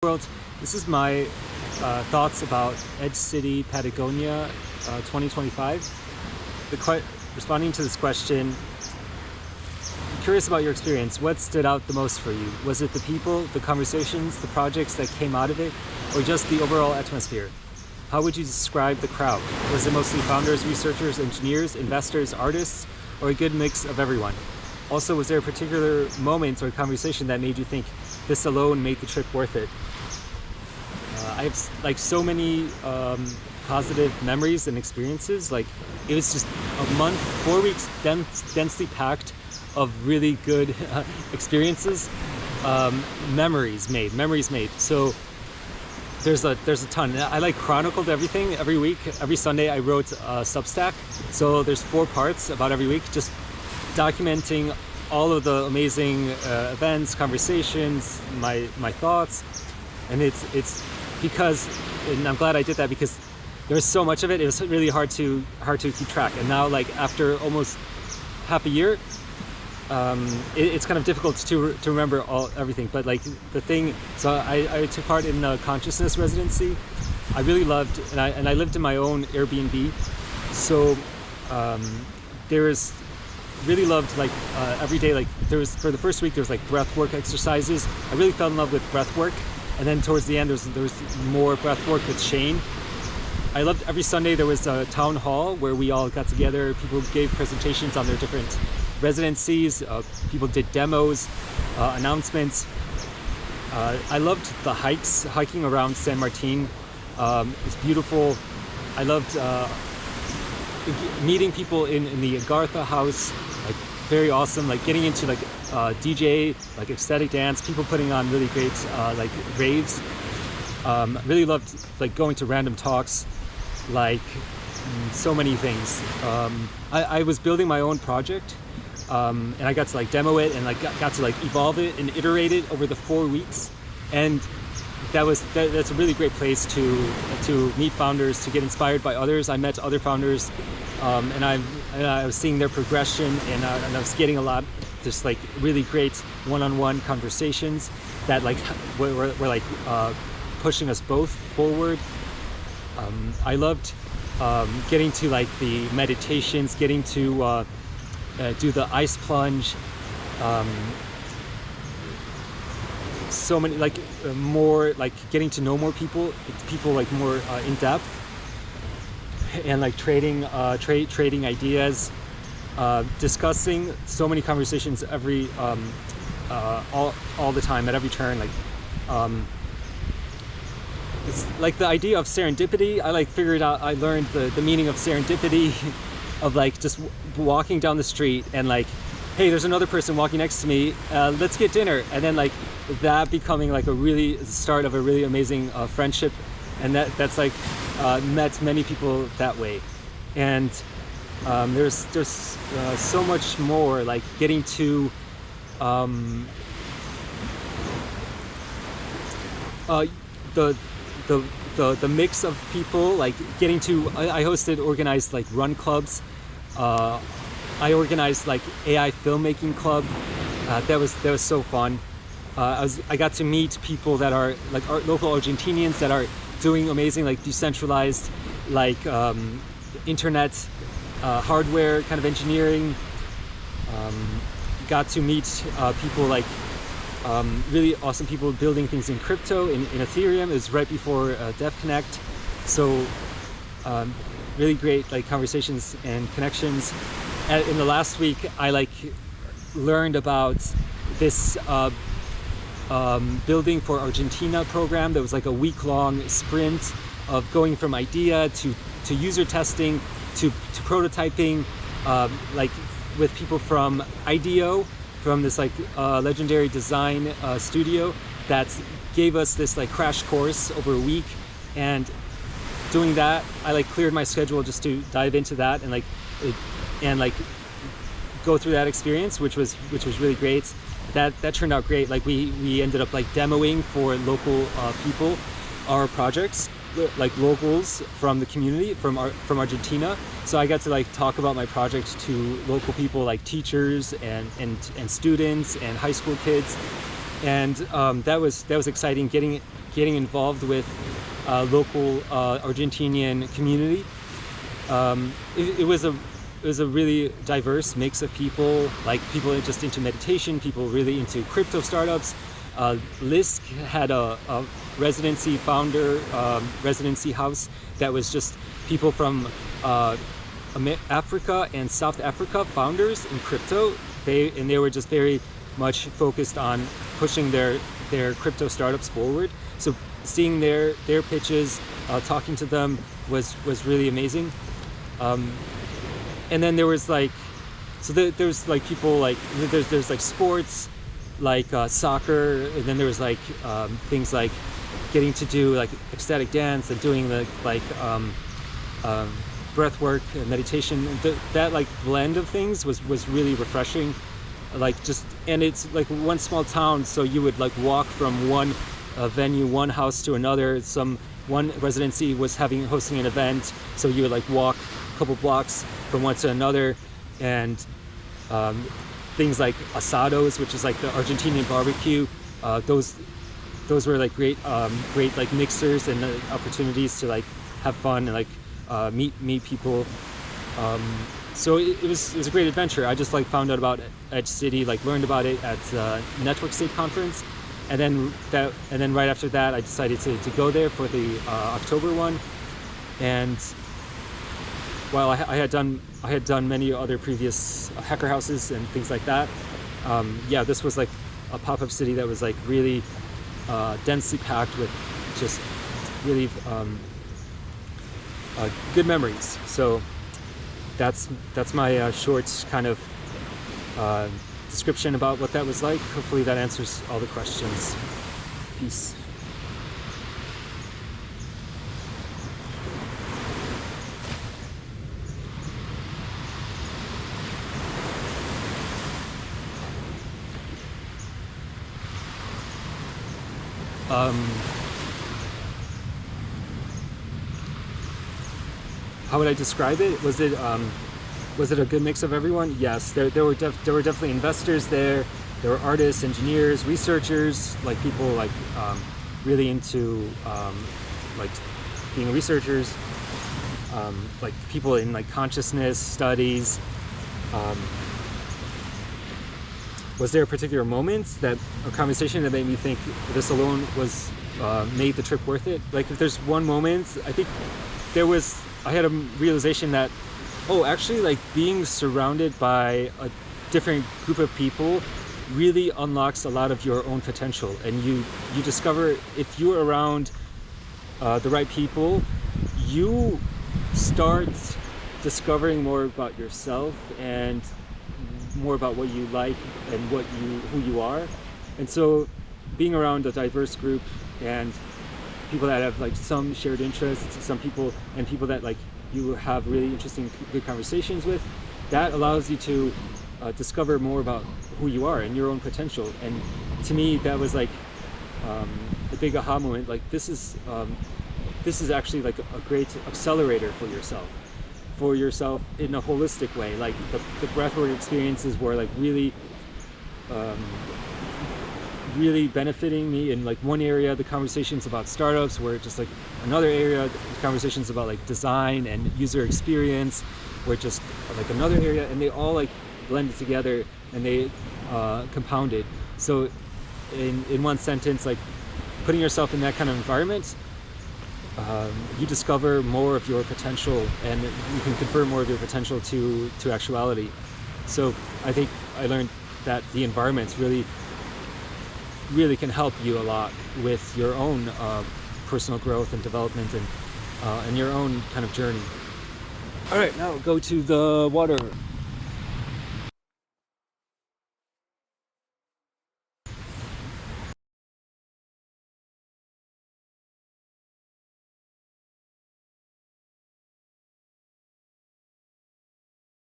World. This is my thoughts about Edge City Patagonia 2025. Responding to this question, I'm curious about your experience. What stood out the most for you? Was it the people, the conversations, the projects that came out of it, or just the overall atmosphere? How would you describe the crowd? Was it mostly founders, researchers, engineers, investors, artists, or a good mix of everyone? Also, was there a particular moment or conversation that made you think this alone made the trip worth it? I have so many positive memories and experiences. It was just a month, 4 weeks densely packed of really good experiences, memories made. So there's a ton. I chronicled everything every week. Every Sunday I wrote a Substack. So there's 4 parts about every week, just documenting all of the amazing events, conversations, my thoughts. And it's because, and I'm glad I did that, because there was so much of it. It was really hard to keep track. And now, after almost half a year, it's kind of difficult to remember everything. But the thing, so I took part in the Consciousness Residency. I really loved, and I lived in my own Airbnb. So really loved every day. For the first week there was breathwork exercises. I really fell in love with breathwork. And then towards the end, there was more breathwork with Shane. I loved every Sunday there was a town hall where we all got together. People gave presentations on their different residencies. People did demos, announcements. I loved the hiking around San Martín. It's beautiful. I loved meeting people in the Agartha house. Very awesome. Getting into DJ, ecstatic dance, people putting on really great raves. Really loved going to random talks, so many things. I was building my own project, and I got to demo it and got to evolve it and iterate it over the 4 weeks. And that's a really great place to meet founders, to get inspired by others. I met other founders, and I was seeing their progression, and I was getting a lot just really great one-on-one conversations that were pushing us both forward. I loved getting to the meditations, getting to do the ice plunge. So many more getting to know more people more in depth, and trading ideas, discussing so many conversations every all the time at every turn. It's the idea of serendipity. I figured out, I learned the meaning of serendipity of just walking down the street and hey, there's another person walking next to me, let's get dinner. And then that becoming a really start of a really amazing friendship. And that's met many people that way. And there's so much more, getting to the mix of people, getting to, I organized run clubs. I organized AI filmmaking club. That was so fun. I got to meet people that are local Argentinians that are doing amazing decentralized internet hardware kind of engineering. Got to meet people really awesome people building things in crypto, in Ethereum. It was right before Devconnect. So really great conversations and connections. In the last week, I learned about this building for Argentina program. That was a week-long sprint of going from idea to user testing to prototyping, with people from IDEO, from this legendary design studio that gave us this crash course over a week. And doing that, I cleared my schedule just to dive into that and go through that experience, which was really great. That turned out great. We ended up demoing for local people our projects, locals from the community from Argentina. So I got to talk about my project to local people, teachers and students and high school kids. And that was exciting, getting getting involved with local Argentinian community. It was a really diverse mix of people, like people just into meditation, people really into crypto startups. Lisk had a residency residency house that was just people from Africa and South Africa founders in crypto. They were just very much focused on pushing their crypto startups forward. So seeing their pitches, talking to them was really amazing. And then there was like, so there's like people like, there's like sports, like soccer, and then there was like things like getting to do like ecstatic dance and doing the like breath work and meditation. That like blend of things was really refreshing. Like just, and it's like one small town, so you would like walk from one venue, one house to another. One residency was hosting an event, so you would like walk a couple blocks from one to another, and things like asados, which is like the Argentinian barbecue. Those were like great like mixers and opportunities to like have fun and like meet people. So it was a great adventure. I just like found out about Edge City, like learned about it at Network State Conference, and then right after that I decided to go there for the October one. And while I had done many other previous hacker houses and things like that, yeah, this was like a pop-up city that was like really densely packed with just really good memories. So that's my short kind of description about what that was like. Hopefully that answers all the questions. Peace. How would I describe it? Was it a good mix of everyone? Yes, there were definitely investors there. There were artists, engineers, researchers, like people like really into like being researchers, like people in like consciousness studies. Was there a particular moment, a conversation that made me think this alone was made the trip worth it? Like if there's one moment, I think I had a realization that, oh, actually like being surrounded by a different group of people really unlocks a lot of your own potential. And you discover if you're around the right people, you start discovering more about yourself and more about what you like and who you are. And so being around a diverse group and people that have like some shared interests, some people that like you have really interesting, good conversations with, that allows you to discover more about who you are and your own potential. And to me, that was like the big aha moment. Like this is actually like a great accelerator for yourself in a holistic way. Like the breathwork experiences were like really benefiting me in like one area. The conversations about startups were just like another area. The conversations about like design and user experience were just like another area, and they all like blended together and they compounded. So in one sentence, like putting yourself in that kind of environment, you discover more of your potential and you can convert more of your potential to actuality. So I think I learned that the environments really can help you a lot with your own personal growth and development and your own kind of journey. All right, now go to the water.